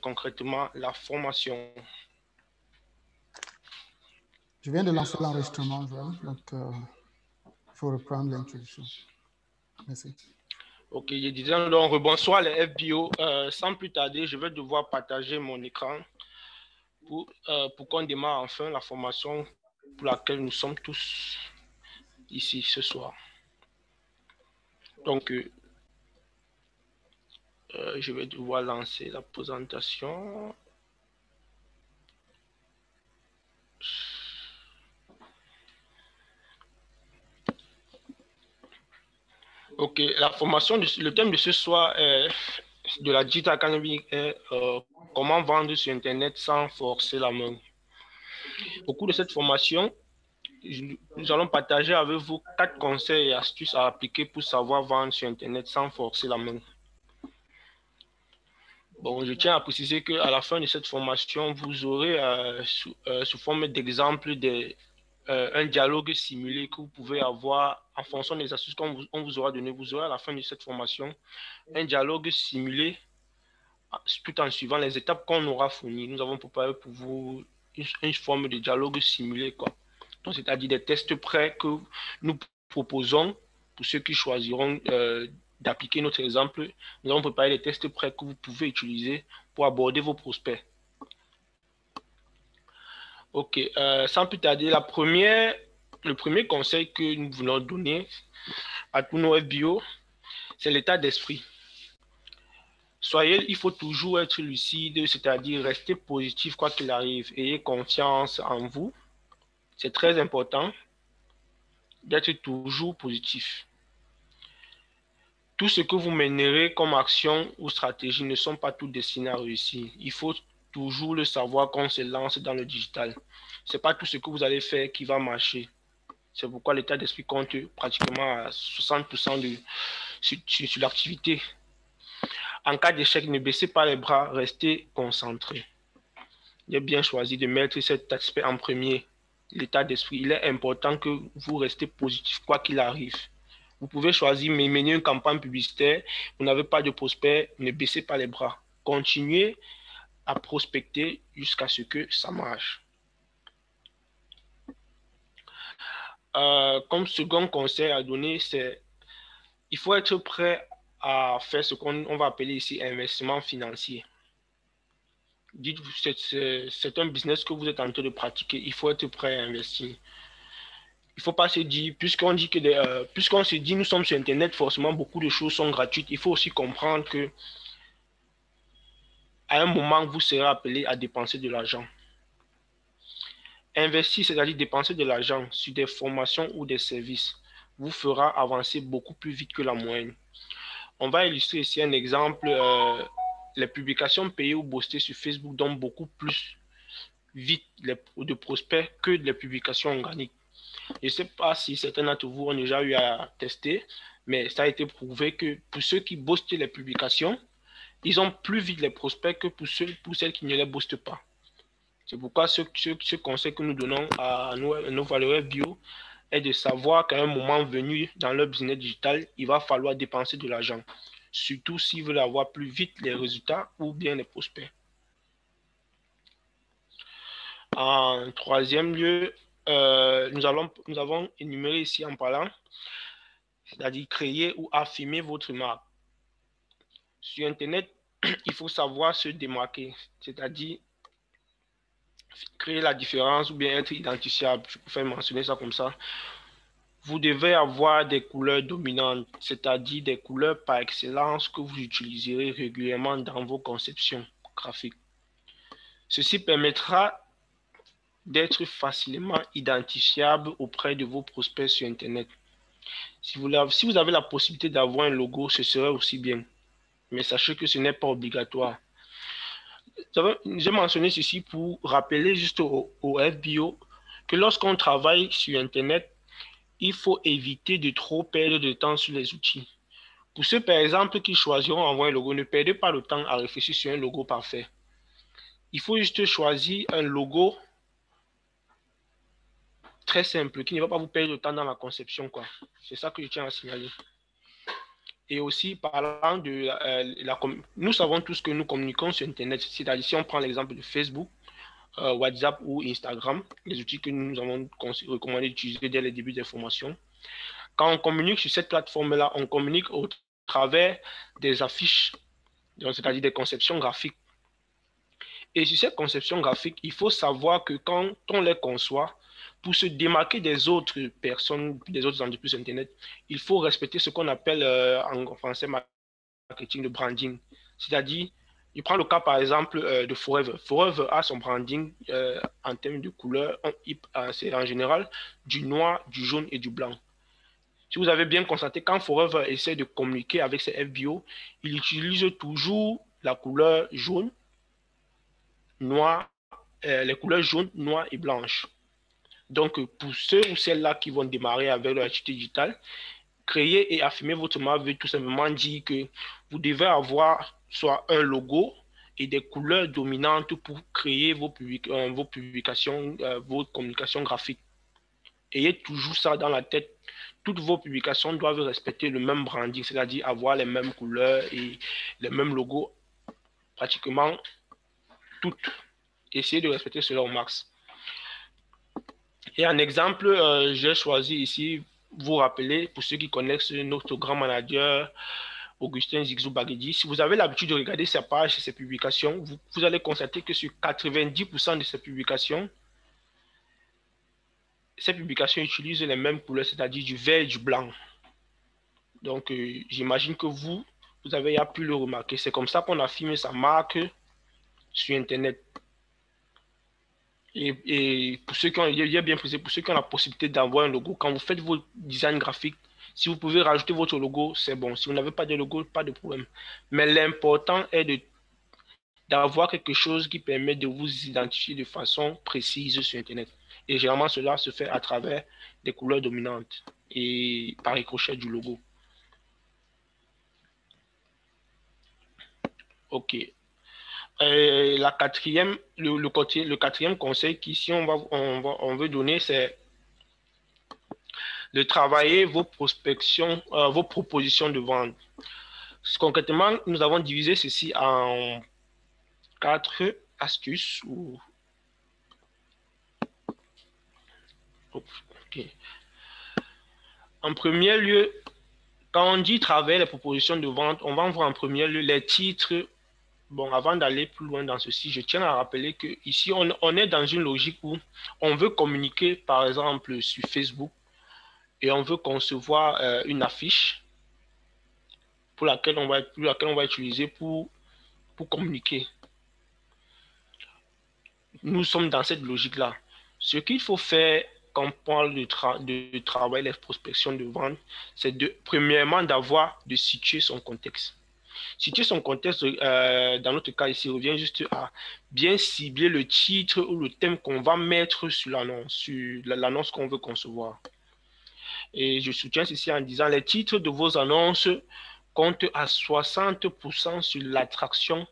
concrètement la formation. Je viens de lancer l'enregistrement, Joël, donc il faut reprendre l'introduction. Merci. Ok, je disais donc rebonsoir les FBO. Sans plus tarder, je vais devoir partager mon écran pour qu'on démarre enfin la formation pour laquelle nous sommes tous ici ce soir. Donc, je vais devoir lancer la présentation. Ok, la formation, le thème de ce soir de la Digital Academy est comment vendre sur Internet sans forcer la main. Au cours de cette formation, nous allons partager avec vous 4 conseils et astuces à appliquer pour savoir vendre sur Internet sans forcer la main. Bon, je tiens à préciser qu'à la fin de cette formation, vous aurez sous forme d'exemple un dialogue simulé que vous pouvez avoir en fonction des astuces qu'on vous aura donné. Vous aurez à la fin de cette formation un dialogue simulé tout en suivant les étapes qu'on aura fournies. Nous avons préparé pour vous une forme de dialogue simulé, quoi. Donc, c'est-à-dire des tests prêts que nous proposons pour ceux qui choisiront d'appliquer notre exemple. Nous avons préparé des tests prêts que vous pouvez utiliser pour aborder vos prospects. Ok, sans plus tarder, le premier conseil que nous voulons donner à tous nos FBO, c'est l'état d'esprit. Il faut toujours être lucide, c'est-à-dire rester positif quoi qu'il arrive. Ayez confiance en vous. C'est très important d'être toujours positif. Tout ce que vous mènerez comme action ou stratégie ne sont pas tous destinés à réussir. Il faut toujours le savoir quand on se lance dans le digital. Ce n'est pas tout ce que vous allez faire qui va marcher. C'est pourquoi l'état d'esprit compte pratiquement à 60% sur l'activité. En cas d'échec, ne baissez pas les bras, restez concentré. Il est bien choisi de mettre cet aspect en premier, l'état d'esprit. Il est important que vous restez positif, quoi qu'il arrive. Vous pouvez choisir, mais mener une campagne publicitaire, vous n'avez pas de prospect, ne baissez pas les bras. Continuez à prospecter jusqu'à ce que ça marche. Comme second conseil à donner, c'est il faut être prêt à faire ce qu'on va appeler ici investissement financier. Dites-vous, c'est un business que vous êtes en train de pratiquer, il faut être prêt à investir. Il ne faut pas se dire, puisqu'on se dit nous sommes sur Internet, forcément beaucoup de choses sont gratuites. Il faut aussi comprendre que à un moment, vous serez appelé à dépenser de l'argent. Investir, c'est-à-dire dépenser de l'argent sur des formations ou des services, vous fera avancer beaucoup plus vite que la moyenne. On va illustrer ici un exemple. Les publications payées ou boostées sur Facebook donnent beaucoup plus vite de prospects que les publications organiques. Je ne sais pas si certains d'entre vous ont déjà eu à tester, mais ça a été prouvé que pour ceux qui boostent les publications, ils ont plus vite les prospects que pour celles qui ne les boostent pas. C'est pourquoi ce conseil que nous donnons à nos valeurs bio est de savoir qu'à un moment venu dans leur business digital, il va falloir dépenser de l'argent. Surtout s'ils veulent avoir plus vite les résultats ou bien les prospects. En troisième lieu, nous avons énuméré ici en parlant, c'est-à-dire créer ou affirmer votre marque. Sur Internet, il faut savoir se démarquer, c'est-à-dire créer la différence ou bien être identifiable. Je préfère mentionner ça comme ça. Vous devez avoir des couleurs dominantes, c'est-à-dire des couleurs par excellence que vous utiliserez régulièrement dans vos conceptions graphiques. Ceci permettra d'être facilement identifiable auprès de vos prospects sur Internet. Si vous avez la possibilité d'avoir un logo, ce serait aussi bien. Mais sachez que ce n'est pas obligatoire. J'ai mentionné ceci pour rappeler juste au FBO que lorsqu'on travaille sur Internet, il faut éviter de trop perdre de temps sur les outils. Pour ceux, par exemple, qui choisiront envoyer un logo, ne perdez pas le temps à réfléchir sur un logo parfait. Il faut juste choisir un logo très simple, qui ne va pas vous perdre de temps dans la conception, quoi. C'est ça que je tiens à signaler. Et aussi, parlant de nous savons tous que nous communiquons sur Internet. C'est-à-dire, si on prend l'exemple de Facebook, WhatsApp ou Instagram, les outils que nous avons recommandé d'utiliser dès le début des formations. Quand on communique sur cette plateforme-là, on communique au travers des affiches, c'est-à-dire des conceptions graphiques. Et sur ces conceptions graphiques, il faut savoir que quand on les conçoit, pour se démarquer des autres personnes, des autres entreprises Internet, il faut respecter ce qu'on appelle en français marketing, le branding. C'est-à-dire, je prends le cas par exemple de Forever. Forever a son branding en termes de couleur, c'est en général du noir, du jaune et du blanc. Si vous avez bien constaté, quand Forever essaie de communiquer avec ses FBO, il utilise toujours la couleur jaune, noir, les couleurs jaune, noir et blanche. Donc, pour ceux ou celles-là qui vont démarrer avec leur activité digitale, créer et affirmer votre marque veut tout simplement dire que vous devez avoir soit un logo et des couleurs dominantes pour créer vos publications, vos communications graphiques. Ayez toujours ça dans la tête. Toutes vos publications doivent respecter le même branding, c'est-à-dire avoir les mêmes couleurs et les mêmes logos, pratiquement toutes. Essayez de respecter cela au max. Et un exemple, j'ai choisi ici, vous rappeler, pour ceux qui connaissent notre grand manager, Augustin Zigzou Baguedi, si vous avez l'habitude de regarder sa page et ses publications, vous allez constater que sur 90% de ses publications utilisent les mêmes couleurs, c'est-à-dire du vert et du blanc. Donc, j'imagine que vous avez pu le remarquer. C'est comme ça qu'on affirme sa marque sur Internet. Et pour ceux qui ont, il y a bien précisé, pour ceux qui ont la possibilité d'envoyer un logo, quand vous faites vos designs graphiques, si vous pouvez rajouter votre logo, c'est bon. Si vous n'avez pas de logo, pas de problème. Mais l'important est d'avoir quelque chose qui permet de vous identifier de façon précise sur Internet. Et généralement, cela se fait à travers des couleurs dominantes et par ricochet du logo. OK. Le quatrième conseil qu'ici on veut donner, c'est de travailler vos prospections, vos propositions de vente. Concrètement, nous avons divisé ceci en 4 astuces. Okay. En premier lieu, quand on dit travailler les propositions de vente, on va voir en premier lieu les titres. Bon, avant d'aller plus loin dans ceci, je tiens à rappeler que ici on est dans une logique où on veut communiquer, par exemple, sur Facebook et on veut concevoir une affiche pour laquelle on va utiliser pour communiquer. Nous sommes dans cette logique-là. Ce qu'il faut faire quand on parle de travail, les prospections de vente, c'est premièrement de situer son contexte. Situer son contexte, dans notre cas ici, revient juste à bien cibler le titre ou le thème qu'on va mettre sur l'annonce qu'on veut concevoir. Et je soutiens ceci en disant les titres de vos annonces comptent à 60% sur l'attraction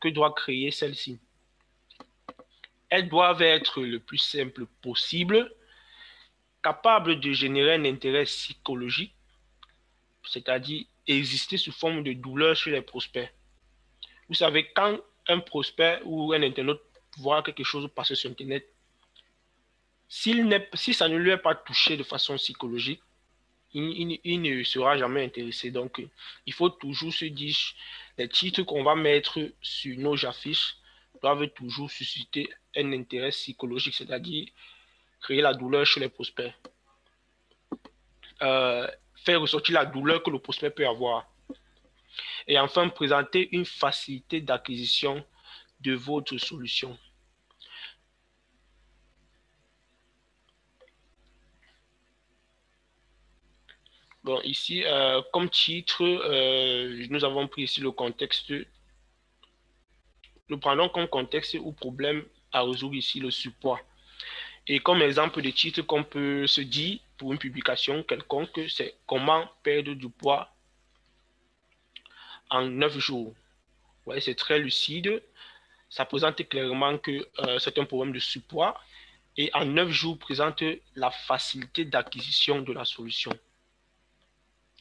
que doit créer celle-ci. Elles doivent être le plus simple possible, capables de générer un intérêt psychologique, c'est-à-dire exister sous forme de douleur chez les prospects. Vous savez, quand un prospect ou un internaute voit quelque chose passer sur Internet, si ça ne lui est pas touché de façon psychologique, il ne sera jamais intéressé. Donc, il faut toujours se dire, les titres qu'on va mettre sur nos affiches doivent toujours susciter un intérêt psychologique, c'est-à-dire créer la douleur chez les prospects. Faire ressortir la douleur que le prospect peut avoir. Et enfin, présenter une facilité d'acquisition de votre solution. Bon, ici, comme titre, nous avons pris ici le contexte. Nous prenons comme contexte ou problème à résoudre ici le surpoids. Et comme exemple de titre qu'on peut se dire pour une publication quelconque, c'est comment perdre du poids en 9 jours. Ouais, c'est très lucide. Ça présente clairement que c'est un problème de surpoids. Et en 9 jours, présente la facilité d'acquisition de la solution.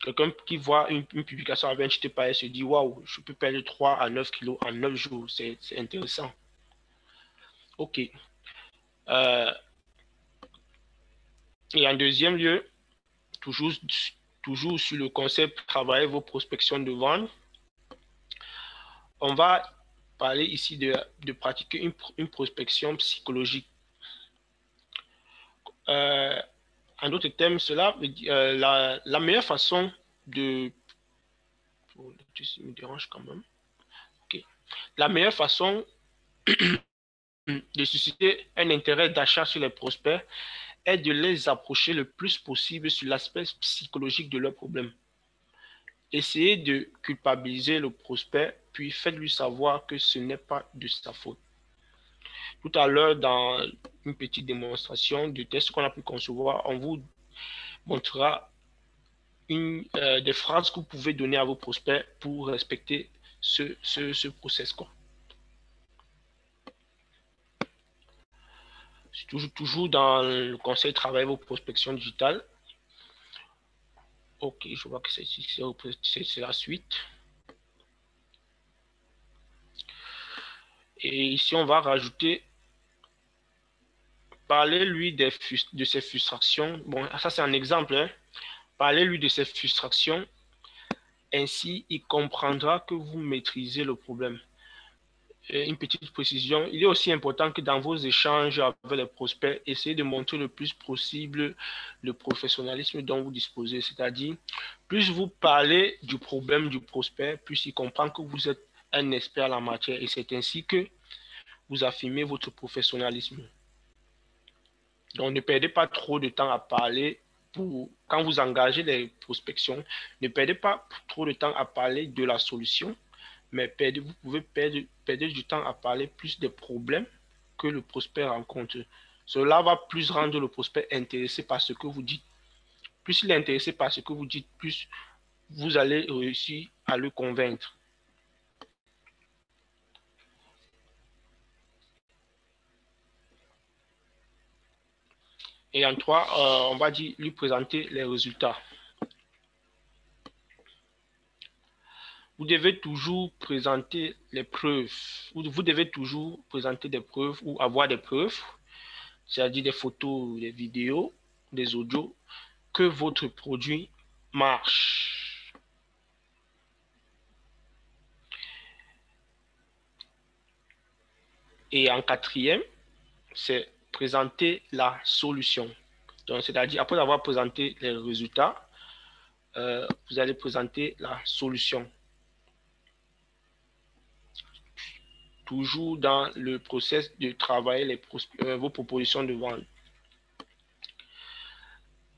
Quelqu'un qui voit une publication avec un titre pareil se dit waouh, je peux perdre 3 à 9 kilos en 9 jours. C'est intéressant. OK. Et en deuxième lieu, toujours sur le concept travailler vos prospections de vente, on va parler ici de pratiquer une prospection psychologique. En d'autres termes, cela la meilleure façon de... me dérange quand même. Okay. La meilleure façon de susciter un intérêt d'achat sur les prospects est de les approcher le plus possible sur l'aspect psychologique de leur problème. Essayez de culpabiliser le prospect, puis faites-lui savoir que ce n'est pas de sa faute. Tout à l'heure, dans une petite démonstration de test qu'on a pu concevoir, on vous montrera des phrases que vous pouvez donner à vos prospects pour respecter ce process. Toujours dans le conseil travailler vos prospections digitales. Ok, je vois que c'est la suite. Et ici, on va rajouter, parlez-lui de ses frustrations. Bon, ça c'est un exemple. Hein. Parlez-lui de ses frustrations. Ainsi, il comprendra que vous maîtrisez le problème. Et une petite précision, il est aussi important que dans vos échanges avec les prospects, essayez de montrer le plus possible le professionnalisme dont vous disposez. C'est-à-dire, plus vous parlez du problème du prospect, plus il comprend que vous êtes un expert en la matière. Et c'est ainsi que vous affirmez votre professionnalisme. Donc, ne perdez pas trop de temps à parler. Quand vous engagez les prospections, ne perdez pas trop de temps à parler de la solution, mais vous pouvez perdre du temps à parler plus des problèmes que le prospect rencontre. Cela va plus rendre le prospect intéressé par ce que vous dites. Plus il est intéressé par ce que vous dites, plus vous allez réussir à le convaincre. Et en 3, on va dire lui présenter les résultats. Vous devez toujours présenter les preuves. Vous devez toujours présenter des preuves ou avoir des preuves, c'est-à-dire des photos, des vidéos, des audios, que votre produit marche. Et en 4e, c'est présenter la solution. Donc, c'est-à-dire, après avoir présenté les résultats, vous allez présenter la solution. Toujours dans le process de travailler vos propositions de vente.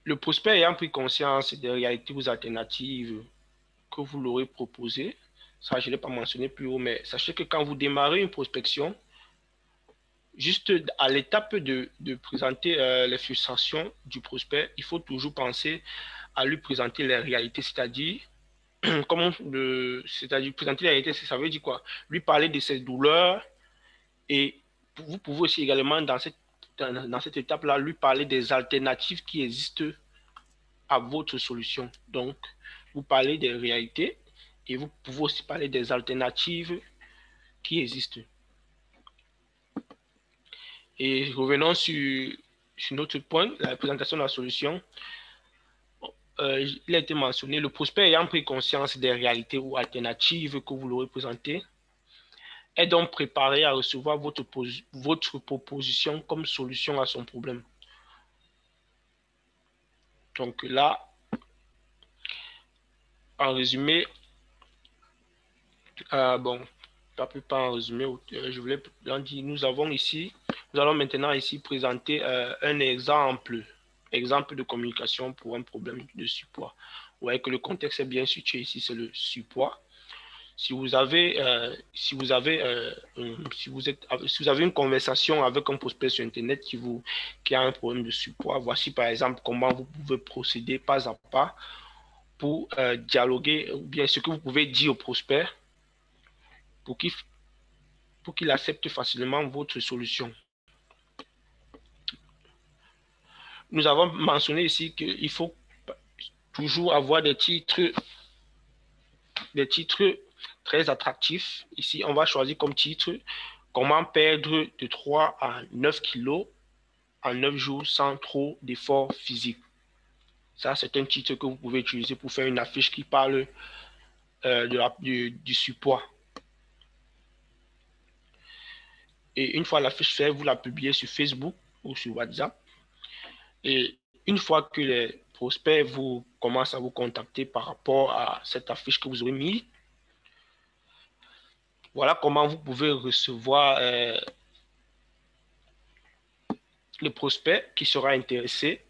Le prospect ayant pris conscience des réalités ou alternatives que vous l'aurez proposées, ça je ne l'ai pas mentionné plus haut, mais sachez que quand vous démarrez une prospection, juste à l'étape de présenter les frustrations du prospect, il faut toujours penser à lui présenter les réalités, c'est-à-dire présenter les réalités, ça veut dire quoi? Lui parler de ses douleurs et vous pouvez aussi également dans cette étape-là lui parler des alternatives qui existent à votre solution. Donc, vous parlez des réalités et vous pouvez aussi parler des alternatives qui existent. Et revenons sur notre point, la présentation de la solution. Il a été mentionné, le prospect ayant pris conscience des réalités ou alternatives que vous l'aurez présentées est donc préparé à recevoir votre proposition comme solution à son problème. Donc là, en résumé, bon, pas en résumé, je voulais dire, nous allons maintenant ici présenter un exemple de communication pour un problème de surpoids. Vous voyez que le contexte est bien situé ici, c'est le surpoids. Si vous avez une conversation avec un prospect sur Internet qui a un problème de surpoids, voici par exemple comment vous pouvez procéder pas à pas pour dialoguer, ou bien ce que vous pouvez dire au prospect pour qu'il accepte facilement votre solution. Nous avons mentionné ici qu'il faut toujours avoir des titres très attractifs. Ici, on va choisir comme titre comment perdre de 3 à 9 kilos en 9 jours sans trop d'efforts physiques. Ça, c'est un titre que vous pouvez utiliser pour faire une affiche qui parle du surpoids. Et une fois l'affiche faite, vous la publiez sur Facebook ou sur WhatsApp. Et une fois que les prospects commencent à vous contacter par rapport à cette affiche que vous aurez mise, voilà comment vous pouvez recevoir le prospect qui sera intéressé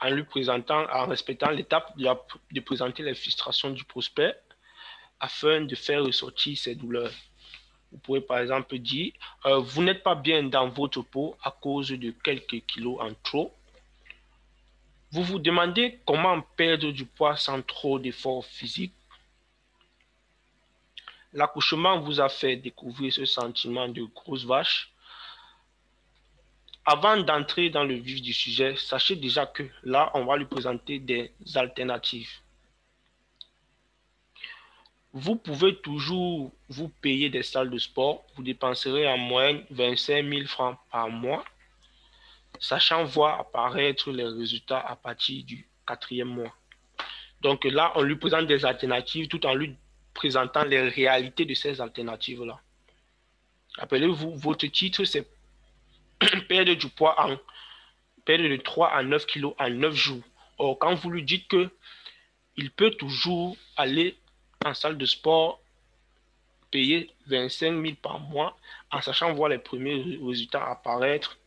en lui présentant, en respectant l'étape de présenter les frustrations du prospect afin de faire ressortir ses douleurs. Vous pouvez par exemple dire, vous n'êtes pas bien dans votre peau à cause de quelques kilos en trop. Vous vous demandez comment perdre du poids sans trop d'efforts physiques. L'accouchement vous a fait découvrir ce sentiment de grosse vache. Avant d'entrer dans le vif du sujet, sachez déjà que là, on va lui présenter des alternatives. Vous pouvez toujours vous payer des salles de sport. Vous dépenserez en moyenne 25 000 francs par mois, sachant voir apparaître les résultats à partir du 4e mois. Donc là, on lui présente des alternatives tout en lui présentant les réalités de ces alternatives-là. Rappelez-vous, votre titre, c'est perdre du poids perdre de 3 à 9 kilos en 9 jours. Or, quand vous lui dites qu'il peut toujours aller en salle de sport, payer 25 000 par mois, en sachant voir les premiers résultats apparaître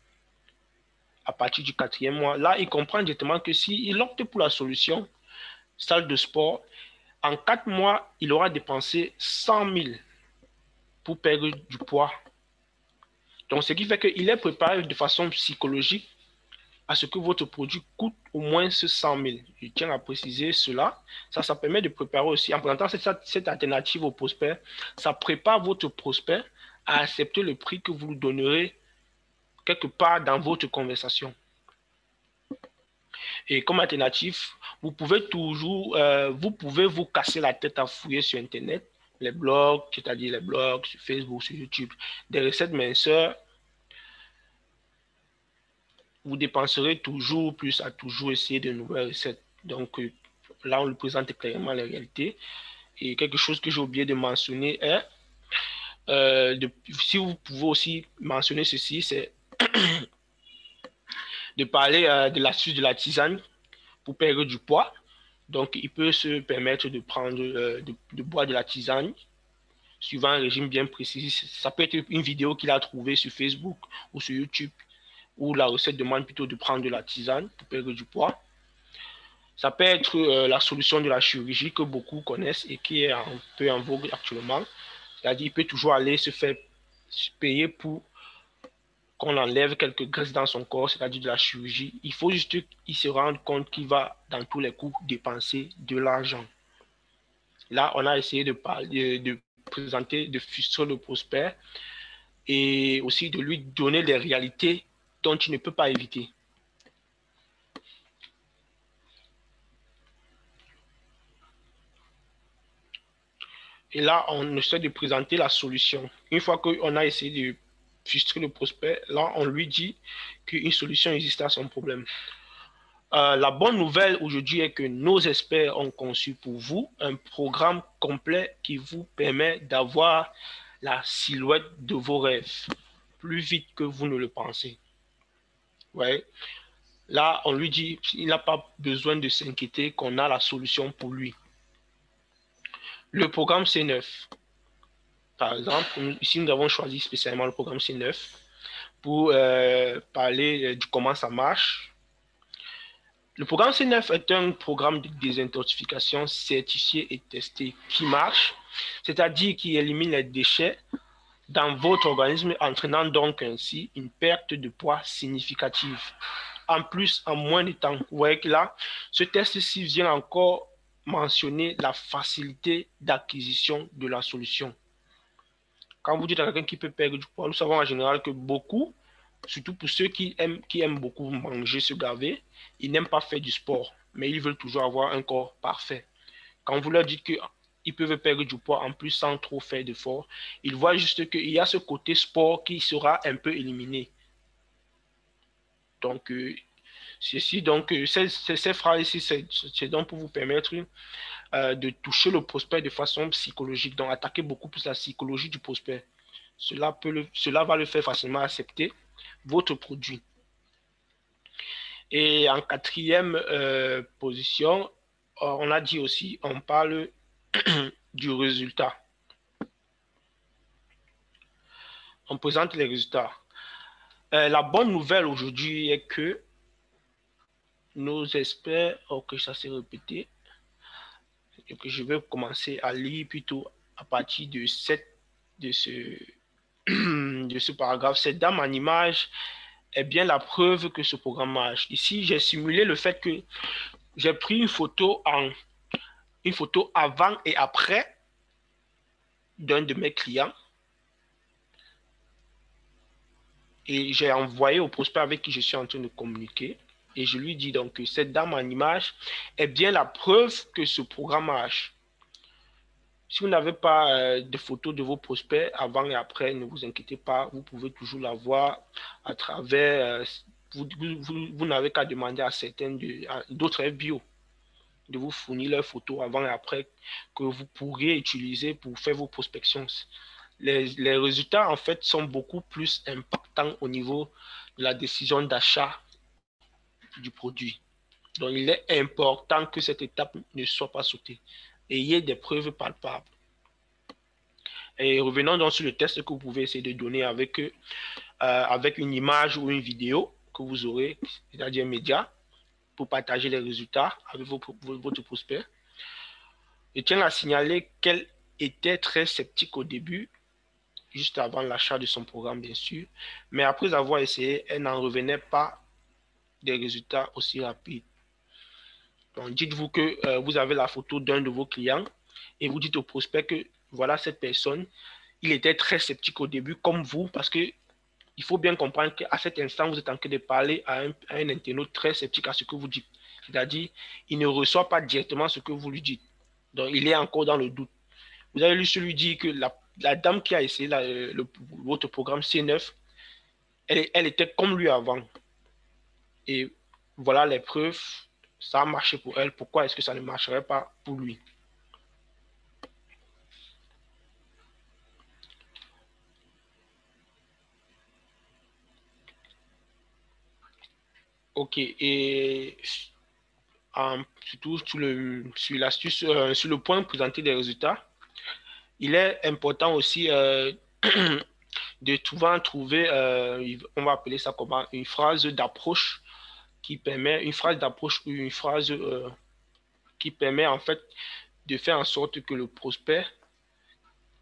à partir du 4e mois, là, il comprend directement que s'il opte pour la solution salle de sport, en 4 mois, il aura dépensé 100 000 pour perdre du poids. Donc, ce qui fait qu'il est préparé de façon psychologique à ce que votre produit coûte au moins ce 100 000. Je tiens à préciser cela. Ça permet de préparer aussi, en présentant cette alternative au prospect, ça prépare votre prospect à accepter le prix que vous lui donnerez quelque part dans votre conversation. Et comme alternative, vous pouvez toujours, vous casser la tête à fouiller sur Internet, les blogs, c'est-à-dire les blogs sur Facebook, sur YouTube, des recettes minceurs. Vous dépenserez toujours plus à toujours essayer de nouvelles recettes. Donc là, on lui présente clairement les réalités. Et quelque chose que j'ai oublié de mentionner est, si vous pouvez aussi mentionner ceci, c'est de parler de l'astuce de la tisane pour perdre du poids. Donc, il peut se permettre de prendre, de boire de la tisane suivant un régime bien précis. Ça peut être une vidéo qu'il a trouvée sur Facebook ou sur YouTube, où la recette demande plutôt de prendre de la tisane pour perdre du poids. Ça peut être la solution de la chirurgie que beaucoup connaissent et qui est un peu en vogue actuellement. C'est-à-dire qu'il peut toujours aller se faire payer pour qu'on enlève quelques graisses dans son corps, c'est-à-dire de la chirurgie. Il faut juste qu'il se rende compte qu'il va dans tous les coups dépenser de l'argent. Là, on a essayé de présenter, de frustrer le prospect et aussi de lui donner les réalités dont il ne peut pas éviter. Et là, on essaie de présenter la solution. Une fois qu'on a essayé de frustrer le prospect, là, on lui dit qu'une solution existe à son problème. La bonne nouvelle aujourd'hui est que nos experts ont conçu pour vous un programme complet qui vous permet d'avoir la silhouette de vos rêves plus vite que vous ne le pensez. Ouais. Là, on lui dit qu'il n'a pas besoin de s'inquiéter, qu'on a la solution pour lui. Le programme C9. Par exemple, ici, nous avons choisi spécialement le programme C9 pour parler de comment ça marche. Le programme C9 est un programme de désintoxication certifié et testé qui marche, c'est-à-dire qui élimine les déchets dans votre organisme, entraînant donc ainsi une perte de poids significative. En plus, en moins de temps. Vous voyez que là, ce test-ci vient encore mentionner la facilité d'acquisition de la solution. Quand vous dites à quelqu'un qui peut perdre du poids, nous savons en général que beaucoup surtout pour ceux qui aiment beaucoup manger, se gaver, ils n'aiment pas faire du sport, mais ils veulent toujours avoir un corps parfait. Quand vous leur dites qu'ils peuvent perdre du poids en plus sans trop faire d'efforts, ils voient juste qu'il y a ce côté sport qui sera un peu éliminé. Donc, ces phrases ici, c'est donc pour vous permettre de toucher le prospect de façon psychologique, donc attaquer beaucoup plus la psychologie du prospect. Cela va le faire facilement accepter votre produit. Et en quatrième position, on a dit aussi, on parle du résultat. On présente les résultats. La bonne nouvelle aujourd'hui est que nos experts, ok, ça s'est répété, et que je vais commencer à lire plutôt à partir de ce paragraphe. Cette dame en image est bien la preuve que ce programme marche. Ici, j'ai simulé le fait que j'ai pris une photo avant et après d'un de mes clients et j'ai envoyé au prospect avec qui je suis en train de communiquer et je lui dis donc que cette dame en image est bien la preuve que ce programme marche. Si vous n'avez pas de photos de vos prospects avant et après, ne vous inquiétez pas, vous pouvez toujours la voir à travers. Vous n'avez qu'à demander à certains d'autres FBO de vous fournir leurs photos avant et après que vous pourriez utiliser pour faire vos prospections. Les résultats, en fait, sont beaucoup plus impactants au niveau de la décision d'achat du produit. Donc, il est important que cette étape ne soit pas sautée. Ayez des preuves palpables. Et revenons donc sur le test que vous pouvez essayer de donner avec une image ou une vidéo que vous aurez, c'est-à-dire un média, pour partager les résultats avec votre prospect. Je tiens à signaler qu'elle était très sceptique au début, juste avant l'achat de son programme, bien sûr. Mais après avoir essayé, elle n'en revenait pas des résultats aussi rapides. Donc, dites-vous que vous avez la photo d'un de vos clients et vous dites au prospect que voilà cette personne, il était très sceptique au début, comme vous, parce que il faut bien comprendre qu'à cet instant, vous êtes en train de parler à un internaute très sceptique à ce que vous dites. C'est-à-dire, il ne reçoit pas directement ce que vous lui dites. Donc, il est encore dans le doute. Vous avez lui dire que la dame qui a essayé votre programme C9, elle était comme lui avant. Et voilà les preuves, ça a marché pour elle. Pourquoi est-ce que ça ne marcherait pas pour lui? Ok, et surtout sur l'astuce, sur le point de présenter des résultats, il est important aussi de trouver, on va appeler ça comment, une phrase d'approche qui permet, une phrase d'approche ou une phrase qui permet en fait de faire en sorte que le prospect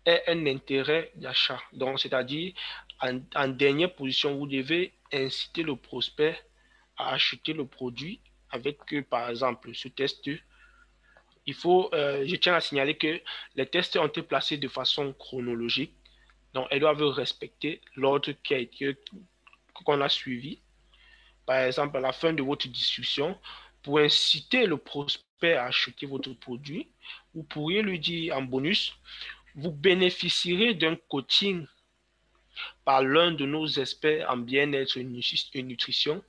ait un intérêt d'achat. Donc, c'est-à-dire, en dernière position, vous devez inciter le prospect à acheter le produit avec, par exemple, ce test. Je tiens à signaler que les tests ont été placés de façon chronologique. Donc, elles doivent respecter l'ordre qu'on a suivi. Par exemple, à la fin de votre discussion, pour inciter le prospect à acheter votre produit, vous pourriez lui dire en bonus, vous bénéficierez d'un coaching par l'un de nos experts en bien-être et nutrition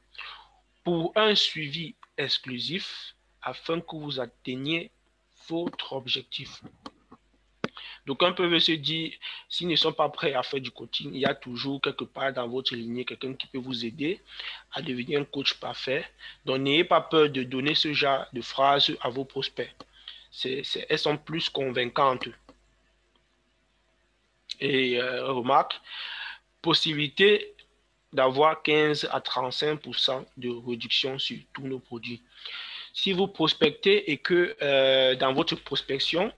pour un suivi exclusif afin que vous atteigniez votre objectif. Donc, on peut se dire, s'ils ne sont pas prêts à faire du coaching, il y a toujours quelque part dans votre lignée quelqu'un qui peut vous aider à devenir un coach parfait. Donc, n'ayez pas peur de donner ce genre de phrases à vos prospects. Elles sont plus convaincantes. Et remarque, possibilité d'avoir 15 à 35% de réduction sur tous nos produits. Si vous prospectez et que dans votre prospection,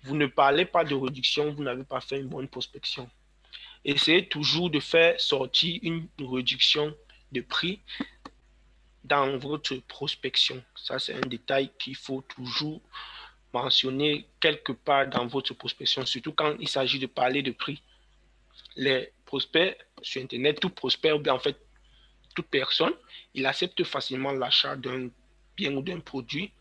vous ne parlez pas de réduction, vous n'avez pas fait une bonne prospection. Essayez toujours de faire sortir une réduction de prix dans votre prospection. Ça, c'est un détail qu'il faut toujours mentionner quelque part dans votre prospection, surtout quand il s'agit de parler de prix. Les prospect sur Internet, tout prospect, ou bien en fait, toute personne, il accepte facilement l'achat d'un bien ou d'un produit.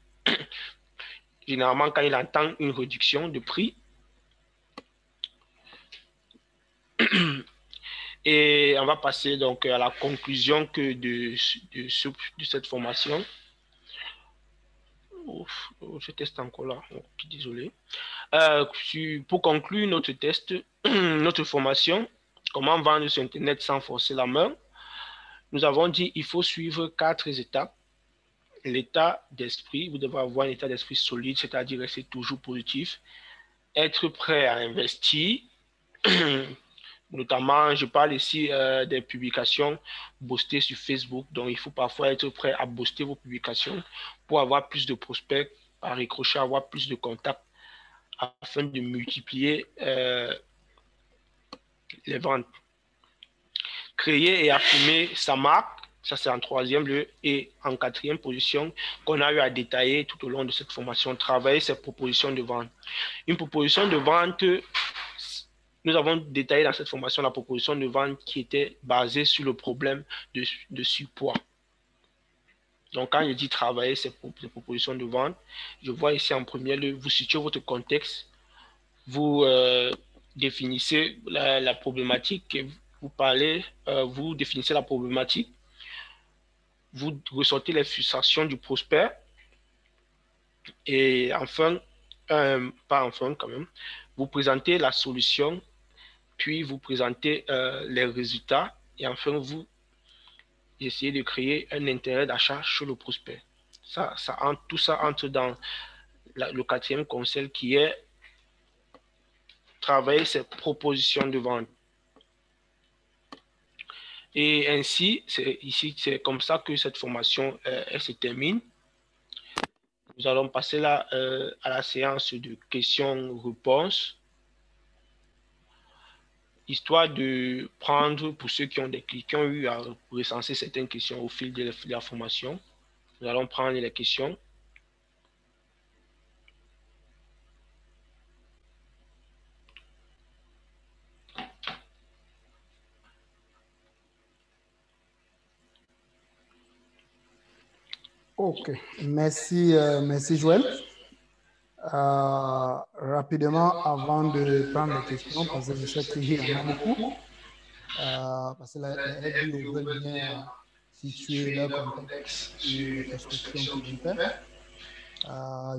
Généralement, quand il entend une réduction de prix. Et on va passer donc à la conclusion de cette formation. Je teste encore là. Désolé. Pour conclure notre test, notre formation, comment vendre sur Internet sans forcer la main, nous avons dit qu'il faut suivre 4 étapes. L'état d'esprit, vous devez avoir un état d'esprit solide, c'est-à-dire rester toujours positif, être prêt à investir. Notamment, je parle ici des publications boostées sur Facebook. Donc, il faut parfois être prêt à booster vos publications pour avoir plus de prospects, à ricochet, avoir plus de contacts afin de multiplier les ventes. Créer et affirmer sa marque, ça c'est en 3e lieu. Et en 4e position, qu'on a eu à détailler tout au long de cette formation, travailler ses propositions de vente. Une proposition de vente, nous avons détaillé dans cette formation la proposition de vente qui était basée sur le problème de surpoids. Donc, quand je dis travailler ces propositions de vente, je vois ici en premier lieu, vous situez votre contexte, vous définissez la problématique, vous parlez, vous définissez la problématique, vous ressortez les frustrations du prospect, et enfin, pas enfin quand même, vous présentez la solution, puis vous présentez les résultats, et enfin, vous essayez de créer un intérêt d'achat chez le prospect. Tout ça entre dans le 4e conseil qui est travailler ses propositions de vente. Et ainsi, c'est comme ça que cette formation elle se termine. Nous allons passer là à la séance de questions-réponses, histoire de prendre, pour ceux qui ont eu à recenser certaines questions au fil de la formation, nous allons prendre les questions. OK, merci, merci Joël. Rapidement, avant de prendre les questions, parce que je sais qu'il y en a beaucoup, parce que les LBO veulent bien situer leur contexte sur les prospections qu'ils vont faire.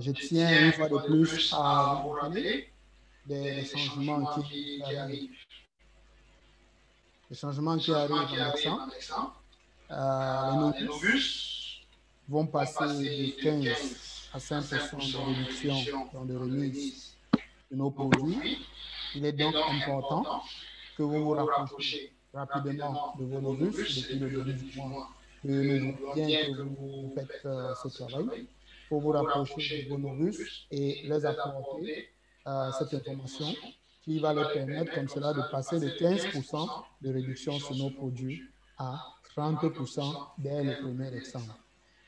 Je tiens une fois de plus à vous rappeler des changements qui arrivent. Les changements qui arrivent en décembre. Les novices vont passer de 15 à 5% de réduction dans de remise de nos produits. Il est donc important que vous vous rapprochiez rapidement de vos novices depuis le début du mois, que nous voyons bien que vous faites ce travail, pour vous rapprocher de vos novices et leur apporter cette information qui va leur permettre comme cela de passer de 15% de réduction sur nos produits à 30% dès le 1er décembre.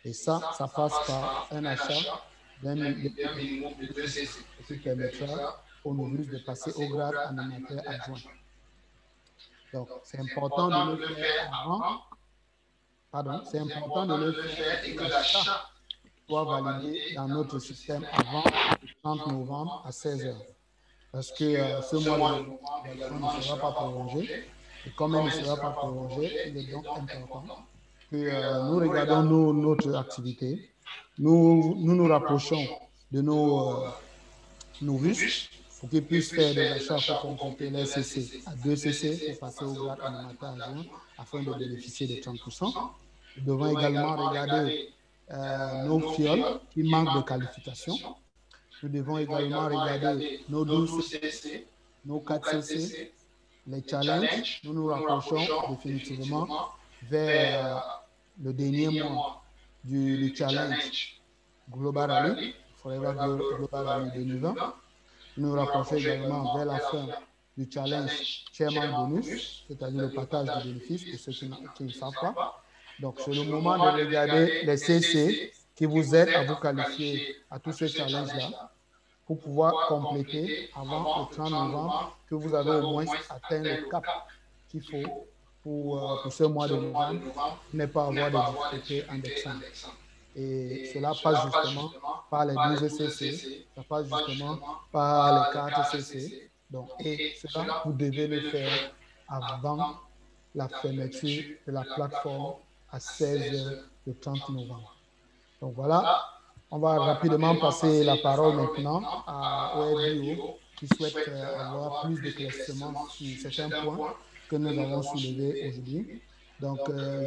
Et ça passe par un achat d'un minimum de 2 CC, ce qui permettra aux novices de passer au grade animateur adjoint. Donc, c'est important de le faire avant. Pardon, c'est important de le faire et que l'achat soit validé dans notre système avant le 30 novembre à 16h. Parce que ce mois de novembre ne sera pas prolongé. Et comme il ne sera pas prolongé, il est donc important que nous regardons notre activité, nous rapprochons de nos novices pour qu'ils puissent faire des achats pour compléter les CC à 2 CC pour passer au grade animateur adjoint afin de bénéficier des 30%. Nous devons également regarder nos fioles qui manquent de qualification. Nous devons également regarder nos 12 CC, nos 4 CC, les challenges. Nous nous rapprochons définitivement vers le dernier mois du challenge Global Rally, Forever Global Rally 2020. Nous nous rapprochons également vers la fin du challenge Chairman Bonus, c'est-à-dire le partage des bénéfices pour ceux qui ne savent pas. Donc, c'est le moment de regarder les CC qui vous aident à vous qualifier à tous ces challenges-là pour pouvoir compléter avant le 30 novembre que vous avez au moins atteint le cap qu'il faut pour ce mois de novembre, ne pas avoir de difficultés en décembre. Et cela passe justement par les 12 CC, ça passe justement par les cartes CC. Donc, et cela, vous devez le faire avant la fermeture de la plateforme à 16h le 30 novembre. Donc voilà, on va rapidement passer la parole maintenant au FBO qui souhaite avoir plus d'éclaircissements sur certains points que nous avons soulevés aujourd'hui. Donc,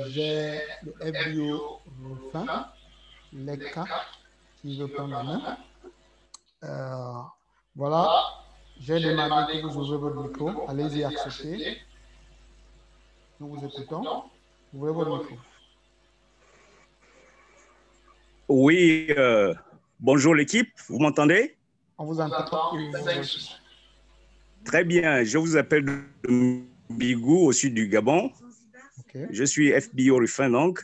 j'ai le FBO Rufin, Leka, qui veut prendre la main. Voilà, j'ai demandé que vous ouvrez votre micro. Allez-y, acceptez. Nous vous écoutons. Ouvrez votre micro. Oui, bonjour l'équipe, vous m'entendez? On vous entend. Très bien, je vous appelle de Bigou, au sud du Gabon. Okay. Je suis FBO Rufin donc.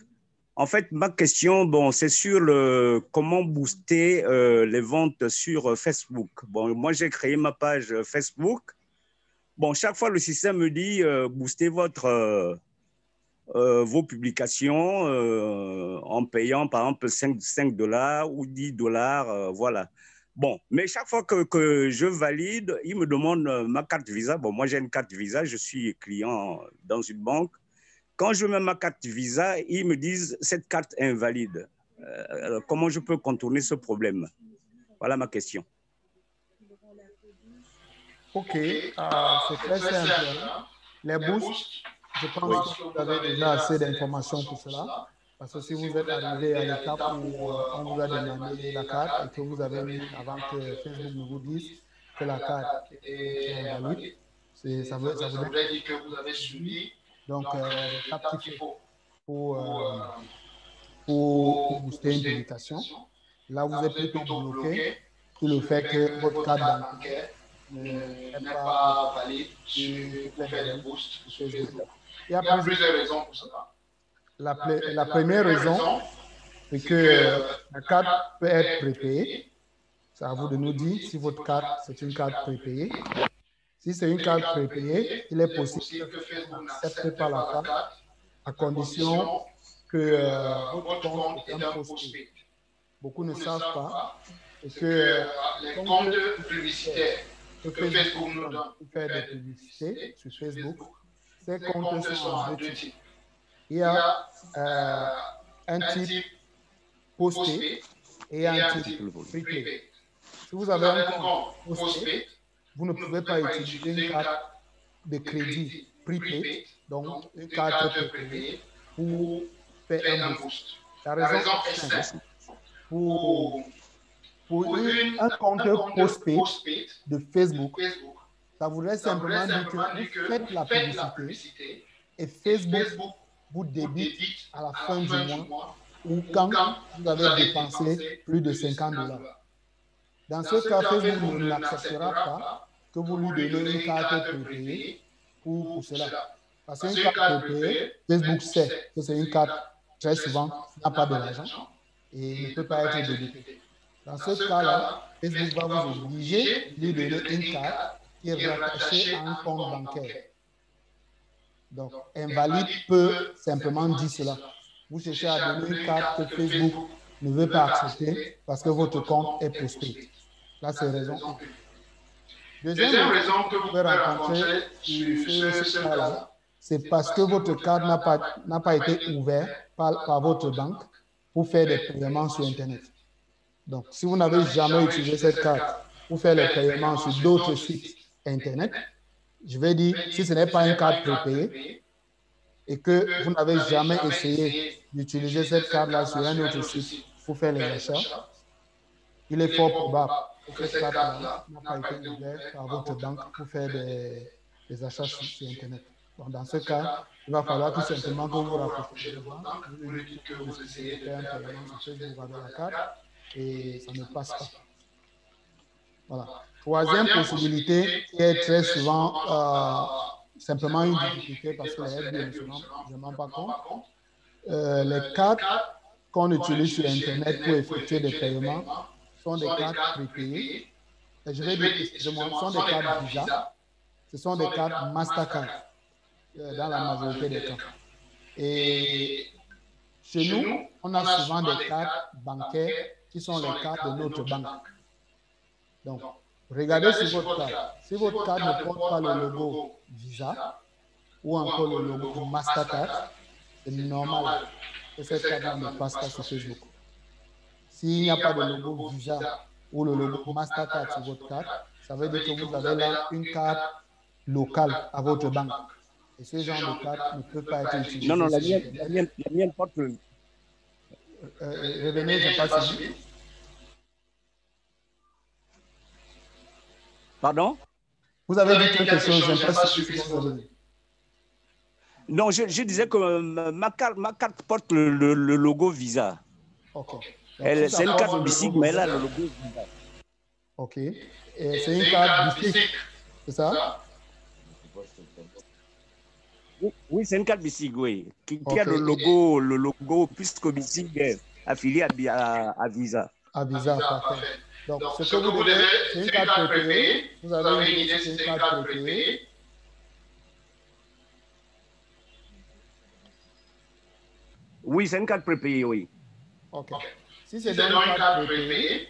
En fait, ma question, bon, c'est sur comment booster les ventes sur Facebook. Bon, moi, j'ai créé ma page Facebook. Bon, chaque fois, le système me dit booster vos publications en payant, par exemple, 5 $ ou 10 $, voilà. Bon, mais chaque fois que je valide, il me demande ma carte Visa. Bon, moi, j'ai une carte Visa, je suis client dans une banque. Quand je mets ma carte Visa, ils me disent cette carte est invalide. Comment je peux contourner ce problème? Voilà ma question. OK, c'est très simple. Les boosts, je pense que vous avez déjà assez d'informations pour cela. Parce que si vous êtes arrivé à l'étape où on vous a demandé la carte et que vous avez mis avant que Facebook ne vous dise que la carte est invalide, ça voudrait dire que vous avez suivi donc l'étape qu'il faut pour booster une publication. Là, vous êtes plutôt bloqué sur le fait que votre carte bancaire n'est pas valide pour faire des boosts sur Facebook. Il y a plusieurs raisons pour cela. La première raison, c'est que la carte peut être prépayée. C'est à vous de nous dire si votre carte, c'est une carte prépayée. Si c'est une carte prépayée, il est possible que Facebook n'accepte pas la carte à condition que votre compte est un postpaid. Beaucoup ne savent pas que les comptes publicitaires que Facebook nous donne pour faire des publicités sur Facebook, ces comptes sont en deux types. Il y a un type postpaid et un type prepaid. Si vous avez un compte postpaid, vous ne pouvez pas utiliser une carte de crédit prepaid, donc une carte prépayée, pour faire un boost. La raison est simple. Pour un compte postpaid de Facebook, ça voudrait simplement dire que vous faites la publicité et Facebook vous débite à la fin du mois ou quand vous avez dépensé plus de 50 $. Dans ce cas, Facebook n'acceptera pas que vous lui donnez une carte prépayée pour cela. Parce qu'une carte prépayée, Facebook sait que c'est une carte très souvent n'a pas de l'argent et ne peut pas être débitée. Dans ce cas-là, Facebook va vous obliger de lui donner une carte qui est rattachée à un compte bancaire. Donc, invalide peut simplement dire cela. Vous cherchez à donner une carte que Facebook ne veut pas accepter parce que votre compte est postpaid. Là, c'est raison 1. Deuxième raison que vous pouvez rencontrer sur ce cas-là, c'est parce que votre carte n'a pas été ouverte par votre banque pour faire des paiements sur Internet. Donc, si vous n'avez jamais utilisé cette carte pour faire les paiements sur d'autres sites Internet, je vais dire, si ce n'est pas une carte prépayée et que vous n'avez jamais essayé d'utiliser cette carte-là sur un autre site pour faire les achats, il est fort probable que cette carte-là n'a pas été ouverte par votre banque pour faire des achats sur Internet. Donc, dans ce cas, il va falloir tout simplement que vous vous rapprochez de votre banque, vous lui dites que vous essayez de faire un paiement sur Facebook avec la carte et ça ne passe pas. Voilà. Troisième possibilité qui est très souvent simplement une difficulté parce que les FBO ne se rendent pas compte. Les cartes qu'on utilise sur Internet pour effectuer des paiements sont des cartes prépayées. Et je vais dire, excusez-moi, ce sont des cartes Visa, ce sont des cartes Mastercard. dans la majorité des cas. Et chez nous, on a souvent des cartes bancaires qui sont les cartes de notre banque. Donc, regardez sur votre carte. Si votre carte ne porte pas le logo Visa ou encore le logo Mastercard, c'est normal que cette carte-là ne passe pas sur Facebook. S'il n'y a pas de logo Visa ou le logo Mastercard sur votre carte, ça veut dire que vous avez là une carte locale à votre banque. Et ce genre de carte ne peut pas être utilisé. Non, la mienne porte le... Revenez, je n'ai pas suivi. Pardon? Vous avez dit quelque chose, je n'ai pas suivi. Non, je disais que ma carte porte le logo Visa. Ok. C'est une carte BICIC, mais elle a le logo Visa. Ok. Et c'est une carte BICIC, c'est ça? Oui, c'est une carte BICIC, oui. Qui a le logo, puisque BICIC est affilié à Visa. À Visa, parfait. Donc, ce que vous devez, c'est une carte prépayée. Vous avez une idée, c'est une carte prépayée. Oui, c'est une carte prépayée, oui. OK. Si c'est dans une carte prépayée,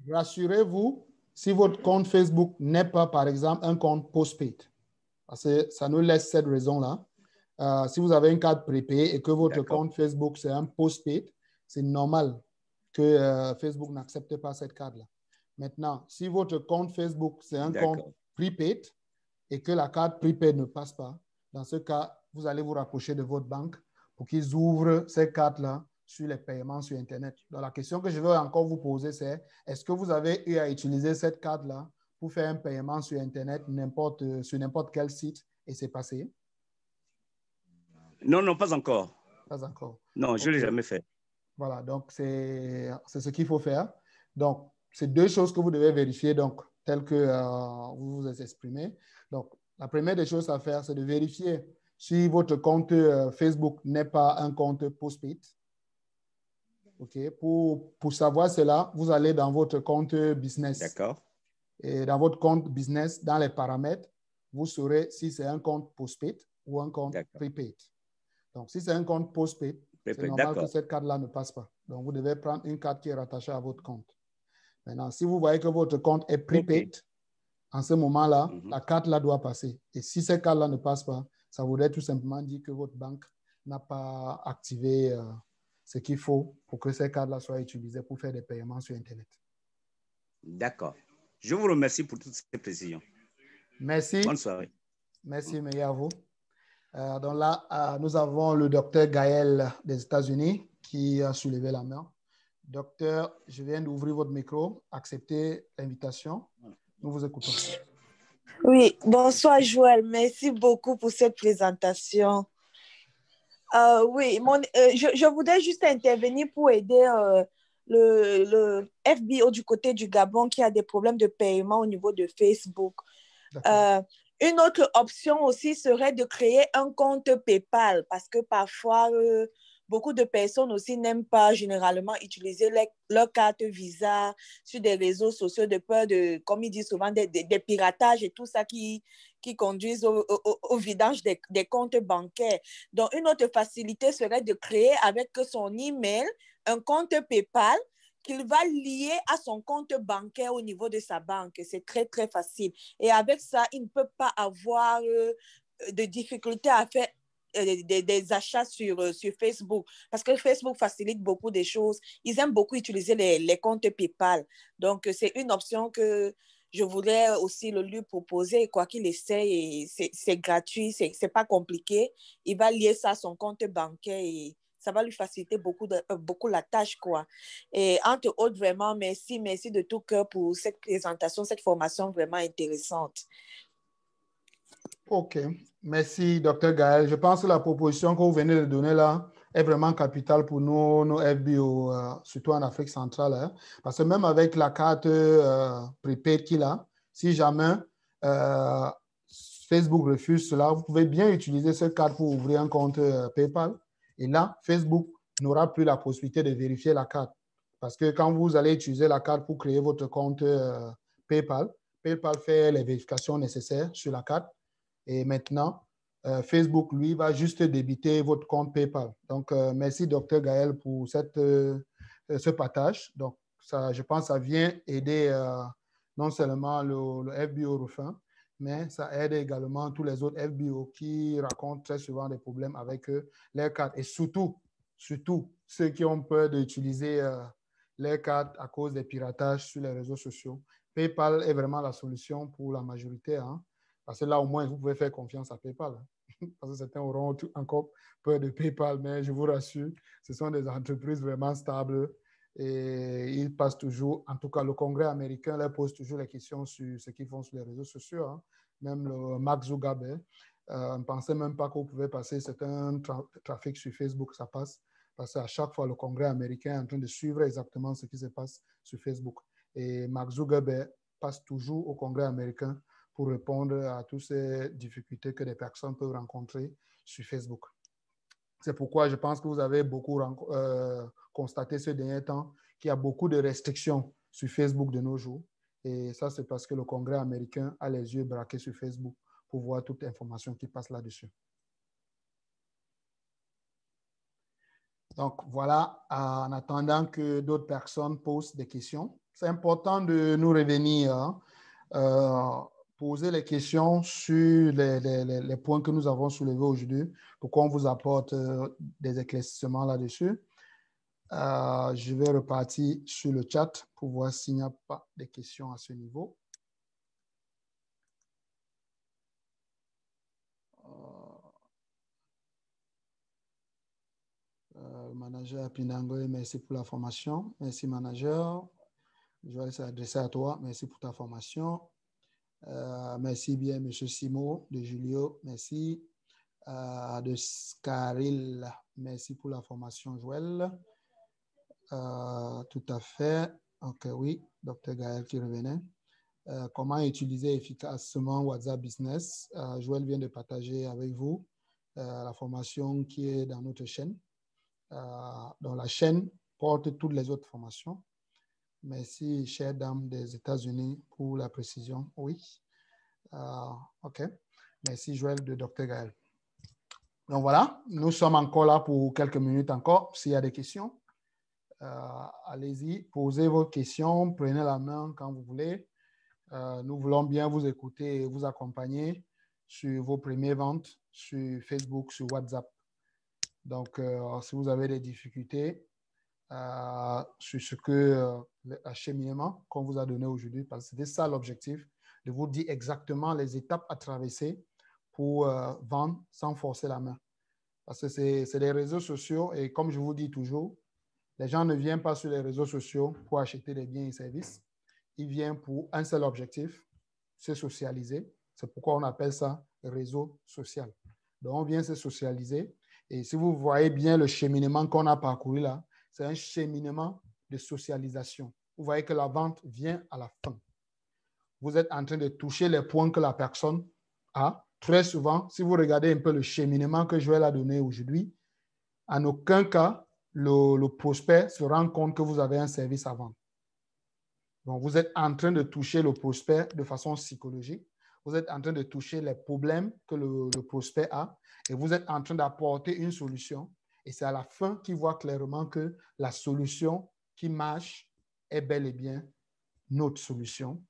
rassurez-vous si votre compte Facebook n'est pas, par exemple, un compte postpaid. Parce que ça nous laisse cette raison-là. Si vous avez une carte prépayée et que votre compte Facebook, c'est un postpaid, c'est normal que Facebook n'accepte pas cette carte-là. Maintenant, si votre compte Facebook, c'est un compte prepaid et que la carte prepaid ne passe pas, dans ce cas, vous allez vous rapprocher de votre banque pour qu'ils ouvrent ces cartes-là sur les paiements sur Internet. Donc, la question que je veux encore vous poser, c'est est-ce que vous avez eu à utiliser cette carte-là pour faire un paiement sur Internet sur n'importe quel site et c'est passé? Non, pas encore. Pas encore. Non, je ne l'ai jamais fait. Voilà, donc c'est ce qu'il faut faire. Donc, c'est deux choses que vous devez vérifier, donc, telles que vous vous exprimez. Donc, la première des choses à faire, c'est de vérifier si votre compte Facebook n'est pas un compte postpaid. OK. Pour savoir cela, vous allez dans votre compte business. D'accord. Et dans votre compte business, dans les paramètres, vous saurez si c'est un compte postpaid ou un compte prepaid. Donc, si c'est un compte postpaid, c'est normal que cette carte-là ne passe pas. Donc, vous devez prendre une carte qui est rattachée à votre compte. Maintenant, si vous voyez que votre compte est prepaid, en ce moment-là, la carte-là doit passer. Et si cette carte-là ne passe pas, ça voudrait tout simplement dire que votre banque n'a pas activé ce qu'il faut pour que ces cartes-là soient utilisées pour faire des paiements sur Internet. D'accord. Je vous remercie pour toutes ces précisions. Merci. Bonne soirée. Merci, mais à vous. Donc là, nous avons le docteur Gaël des États-Unis qui a soulevé la main. Docteur, je viens d'ouvrir votre micro. Acceptez l'invitation. Nous vous écoutons. Oui, bonsoir Joël. Merci beaucoup pour cette présentation. Oui, je voudrais juste intervenir pour aider le FBO du côté du Gabon qui a des problèmes de paiement au niveau de Facebook. Une autre option aussi serait de créer un compte PayPal parce que parfois, beaucoup de personnes aussi n'aiment pas généralement utiliser leur carte Visa sur des réseaux sociaux de peur de, comme ils disent souvent, des piratages et tout ça qui conduisent au vidange des comptes bancaires. Donc, une autre facilité serait de créer avec son email un compte PayPal qu'il va lier à son compte bancaire au niveau de sa banque. C'est très, très facile. Et avec ça, il ne peut pas avoir de difficultés à faire des achats sur Facebook parce que Facebook facilite beaucoup de choses. Ils aiment beaucoup utiliser les comptes PayPal. Donc, c'est une option que je voudrais aussi le lui proposer, quoi qu'il essaye. C'est gratuit, c'est pas compliqué. Il va lier ça à son compte bancaire et ça va lui faciliter beaucoup la tâche, quoi. Et entre autres, vraiment, merci de tout cœur pour cette présentation, cette formation vraiment intéressante. OK. Merci, Dr. Gaël. Je pense que la proposition que vous venez de donner là est vraiment capitale pour nos FBO, surtout en Afrique centrale. Hein, parce que même avec la carte prepaid qu'il a, si jamais Facebook refuse cela, vous pouvez bien utiliser cette carte pour ouvrir un compte PayPal. Et là, Facebook n'aura plus la possibilité de vérifier la carte. Parce que quand vous allez utiliser la carte pour créer votre compte PayPal, PayPal fait les vérifications nécessaires sur la carte. Et maintenant, Facebook, lui, va juste débiter votre compte PayPal. Donc, merci, Dr. Gaël, pour ce partage. Donc, ça, je pense que ça vient aider non seulement le FBO Refin, mais ça aide également tous les autres FBO qui racontent très souvent des problèmes avec leurs cartes. Et surtout, ceux qui ont peur d'utiliser leurs cartes à cause des piratages sur les réseaux sociaux. PayPal est vraiment la solution pour la majorité, hein, parce que là, au moins, vous pouvez faire confiance à PayPal. Hein, parce que certains auront encore peur de PayPal, mais je vous rassure, ce sont des entreprises vraiment stables et ils passent toujours, en tout cas, le Congrès américain leur pose toujours les questions sur ce qu'ils font sur les réseaux sociaux. Hein. Même le Mark Zuckerberg ne pensait même pas qu'on pouvait passer certains trafic sur Facebook, ça passe. Parce qu'à chaque fois, le Congrès américain est en train de suivre exactement ce qui se passe sur Facebook. Et Mark Zuckerberg passe toujours au Congrès américain pour répondre à toutes ces difficultés que les personnes peuvent rencontrer sur Facebook. C'est pourquoi je pense que vous avez beaucoup constaté ces derniers temps qu'il y a beaucoup de restrictions sur Facebook de nos jours. Et ça, c'est parce que le Congrès américain a les yeux braqués sur Facebook pour voir toute l'information qui passe là-dessus. Donc, voilà, en attendant que d'autres personnes posent des questions, c'est important de nous revenir, poser les questions sur les points que nous avons soulevés aujourd'hui pour qu'on vous apporte des éclaircissements là-dessus. Je vais repartir sur le chat pour voir s'il n'y a pas de questions à ce niveau. Manager Pinangoy, merci pour la formation. Merci, manager. Je vais s'adresser à toi. Merci pour ta formation. Merci bien, M. Simo de Julio. Merci. De Scaril. Merci pour la formation, Joël. Tout à fait. OK, oui. Dr. Gaël qui revenait. Comment utiliser efficacement WhatsApp Business? Joël vient de partager avec vous la formation qui est dans notre chaîne. Dans la chaîne porte toutes les autres formations. Merci, chère dame des États-Unis, pour la précision. Oui. OK. Merci, Joël de Dr. Gaël. Donc voilà, nous sommes encore là pour quelques minutes encore. S'il y a des questions, allez-y, posez vos questions, prenez la main quand vous voulez. Nous voulons bien vous écouter et vous accompagner sur vos premières ventes sur Facebook, sur WhatsApp. Donc, si vous avez des difficultés sur ce que l'acheminement qu'on vous a donné aujourd'hui, parce que c'était ça l'objectif, de vous dire exactement les étapes à traverser pour vendre sans forcer la main. Parce que c'est les réseaux sociaux et comme je vous dis toujours, les gens ne viennent pas sur les réseaux sociaux pour acheter des biens et services. Ils viennent pour un seul objectif, se socialiser. C'est pourquoi on appelle ça réseau social. Donc, on vient se socialiser. Et si vous voyez bien le cheminement qu'on a parcouru là, c'est un cheminement de socialisation. Vous voyez que la vente vient à la fin. Vous êtes en train de toucher les points que la personne a. Très souvent, si vous regardez un peu le cheminement que Joël a donné aujourd'hui, en aucun cas, le prospect se rend compte que vous avez un service à vendre. Donc, vous êtes en train de toucher le prospect de façon psychologique. Vous êtes en train de toucher les problèmes que le prospect a et vous êtes en train d'apporter une solution. Et c'est à la fin qu'il voit clairement que la solution qui marche est bel et bien notre solution,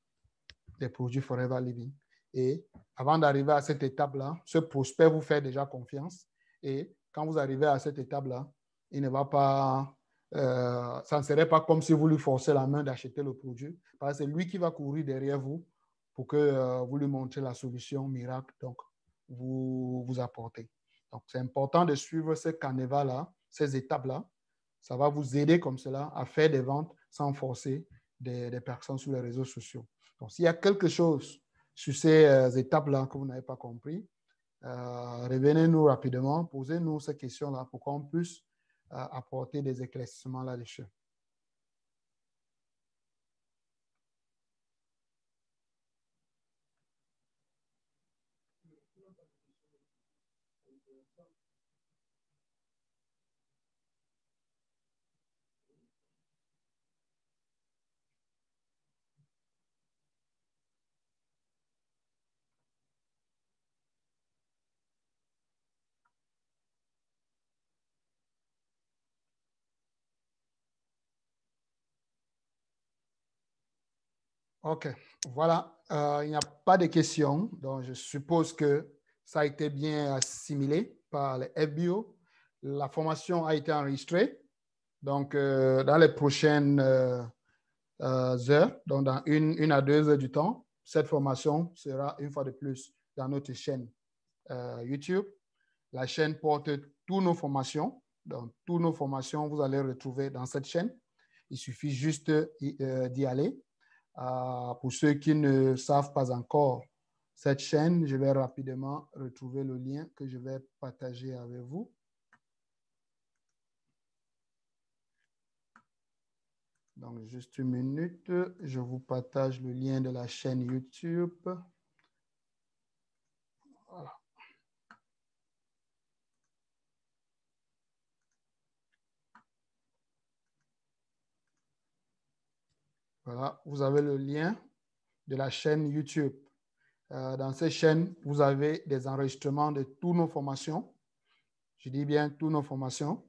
les produits Forever Living. Et avant d'arriver à cette étape-là, ce prospect vous fait déjà confiance. Et quand vous arrivez à cette étape-là, il ne va pas... ça ne serait pas comme si vous lui forcez la main d'acheter le produit, parce que c'est lui qui va courir derrière vous pour que vous lui montrez la solution miracle, donc vous apportez. Donc, c'est important de suivre ce canevas-là, ces étapes-là. Ça va vous aider comme cela à faire des ventes sans forcer des personnes sur les réseaux sociaux. Donc, s'il y a quelque chose sur ces étapes-là que vous n'avez pas compris, revenez-nous rapidement, posez-nous ces questions-là pour qu'on puisse apporter des éclaircissements là-dessus. OK. Voilà. Il n'y a pas de questions. Donc, je suppose que ça a été bien assimilé par les FBO. La formation a été enregistrée. Donc, dans les prochaines heures, donc dans une à 2 heures du temps, cette formation sera une fois de plus dans notre chaîne YouTube. La chaîne porte toutes nos formations. Donc, toutes nos formations, vous allez retrouver dans cette chaîne. Il suffit juste d'y aller. Pour ceux qui ne savent pas encore cette chaîne, je vais rapidement retrouver le lien que je vais partager avec vous. Donc, juste une minute, je vous partage le lien de la chaîne YouTube. Voilà. Voilà, vous avez le lien de la chaîne YouTube. Dans cette chaîne, vous avez des enregistrements de toutes nos formations. Je dis bien toutes nos formations.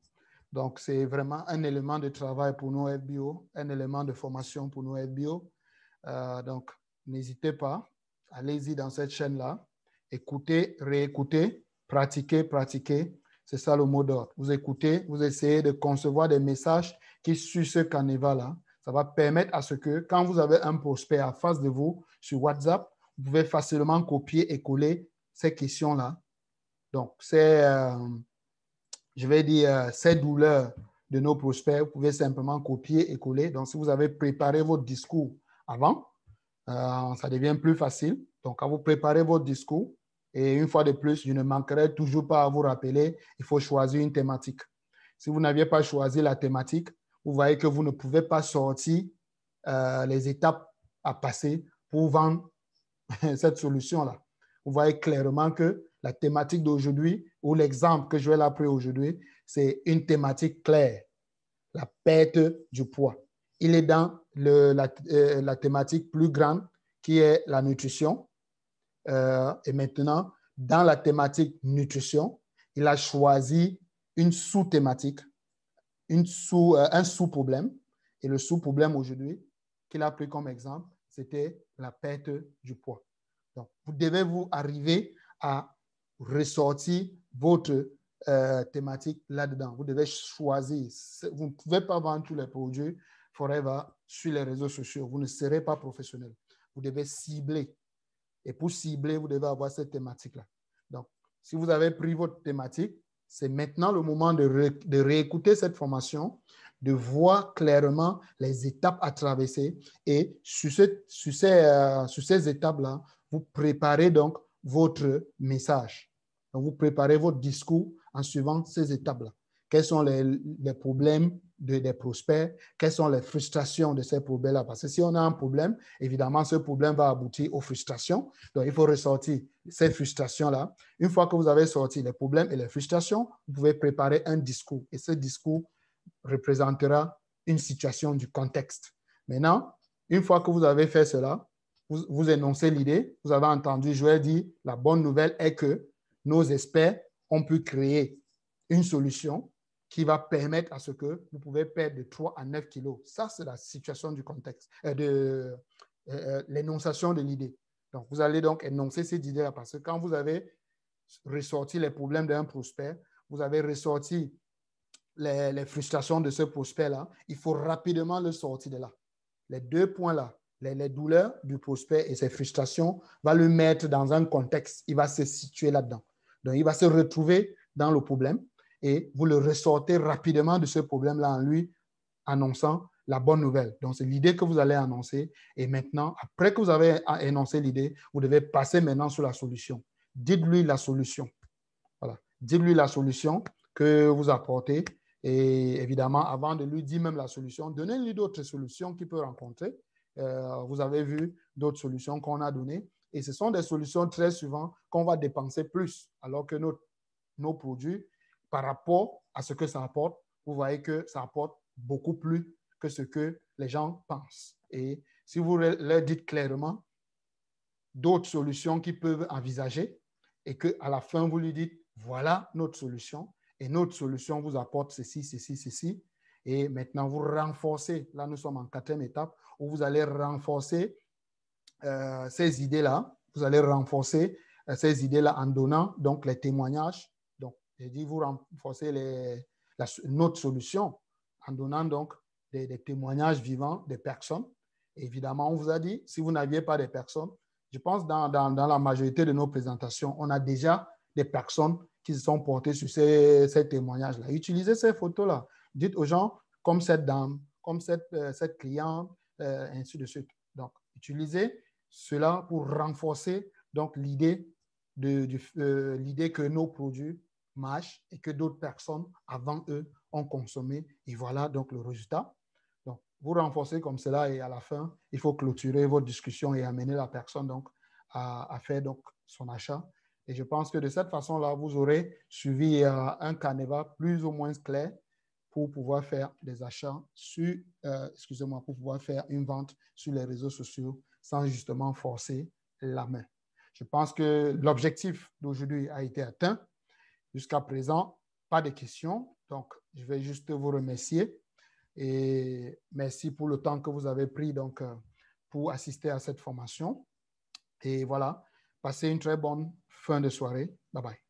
Donc, c'est vraiment un élément de travail pour nos FBO, un élément de formation pour nos FBO. Donc, n'hésitez pas, allez-y dans cette chaîne-là. Écoutez, réécoutez, pratiquez, pratiquez. C'est ça le mot d'ordre. Vous écoutez, vous essayez de concevoir des messages qui suivent ce canevas-là. Ça va permettre à ce que, quand vous avez un prospect en face de vous sur WhatsApp, vous pouvez facilement copier et coller ces questions-là. Donc, c'est... je vais dire, ces douleurs de nos prospects, vous pouvez simplement copier et coller. Donc, si vous avez préparé votre discours avant, ça devient plus facile. Donc, quand vous préparez votre discours, et une fois de plus, je ne manquerai toujours pas à vous rappeler, il faut choisir une thématique. Si vous n'aviez pas choisi la thématique, vous voyez que vous ne pouvez pas sortir les étapes à passer pour vendre cette solution-là. Vous voyez clairement que la thématique d'aujourd'hui ou l'exemple que je vais l'appeler aujourd'hui, c'est une thématique claire, la perte du poids. Il est dans la thématique plus grande qui est la nutrition. Et maintenant, dans la thématique nutrition, il a choisi une sous-thématique, un sous-problème. Et le sous-problème aujourd'hui qu'il a pris comme exemple, c'était la perte du poids. Donc, vous devez vous arriver à ressortir votre thématique là-dedans. Vous devez choisir. Vous ne pouvez pas vendre tous les produits forever sur les réseaux sociaux. Vous ne serez pas professionnel. Vous devez cibler. Et pour cibler, vous devez avoir cette thématique-là. Donc, si vous avez pris votre thématique, c'est maintenant le moment de réécouter cette formation, de voir clairement les étapes à traverser. Et sur ces étapes-là, vous préparez donc votre message. Donc, vous préparez votre discours en suivant ces étapes-là. Quels sont les problèmes des prospects? Quelles sont les frustrations de ces problèmes-là? Parce que si on a un problème, évidemment, ce problème va aboutir aux frustrations. Donc, il faut ressortir ces frustrations-là. Une fois que vous avez sorti les problèmes et les frustrations, vous pouvez préparer un discours. Et ce discours représentera une situation du contexte. Maintenant, une fois que vous avez fait cela, vous énoncez l'idée. Vous avez entendu Joël dire, la bonne nouvelle est que nos experts ont pu créer une solution qui va permettre à ce que vous pouvez perdre de 3 à 9 kilos. Ça, c'est la situation du contexte, l'énonciation de l'idée. Donc, vous allez donc énoncer cette idée-là parce que quand vous avez ressorti les problèmes d'un prospect, vous avez ressorti les frustrations de ce prospect-là, il faut rapidement le sortir de là. Les 2 points-là, les douleurs du prospect et ses frustrations, va le mettre dans un contexte. Il va se situer là-dedans. Donc, il va se retrouver dans le problème et vous le ressortez rapidement de ce problème-là en lui annonçant la bonne nouvelle. Donc, c'est l'idée que vous allez annoncer. Et maintenant, après que vous avez énoncé l'idée, vous devez passer maintenant sur la solution. Dites-lui la solution. Voilà. Dites-lui la solution que vous apportez. Et évidemment, avant de lui dire même la solution, donnez-lui d'autres solutions qu'il peut rencontrer. Vous avez vu d'autres solutions qu'on a données. Et ce sont des solutions très souvent qu'on va dépenser plus, alors que nos produits, par rapport à ce que ça apporte, vous voyez que ça apporte beaucoup plus que ce que les gens pensent. Et si vous leur dites clairement d'autres solutions qu'ils peuvent envisager et qu'à la fin, vous lui dites, voilà notre solution et notre solution vous apporte ceci, ceci, ceci. Et maintenant, vous renforcez, là nous sommes en 4e étape, où vous allez renforcer ces idées-là, vous allez renforcer ces idées-là en donnant donc les témoignages. Donc, j'ai dit, vous renforcez notre solution en donnant donc des témoignages vivants des personnes. Et évidemment, on vous a dit, si vous n'aviez pas des personnes, je pense dans la majorité de nos présentations, on a déjà des personnes qui se sont portées sur ces témoignages-là. Utilisez ces photos-là. Dites aux gens, comme cette dame, comme cette cliente, ainsi de suite. Donc, utilisez cela pour renforcer donc l'idée que nos produits marchent et que d'autres personnes avant eux ont consommé. Et voilà donc le résultat. Donc, vous renforcez comme cela et à la fin, il faut clôturer votre discussion et amener la personne donc à faire donc son achat. Et je pense que de cette façon-là, vous aurez suivi un canevas plus ou moins clair pour pouvoir faire des achats pour pouvoir faire une vente sur les réseaux sociaux sans justement forcer la main. Je pense que l'objectif d'aujourd'hui a été atteint. Jusqu'à présent, pas de questions. Donc, je vais juste vous remercier. Et merci pour le temps que vous avez pris donc, pour assister à cette formation. Et voilà, passez une très bonne fin de soirée. Bye bye.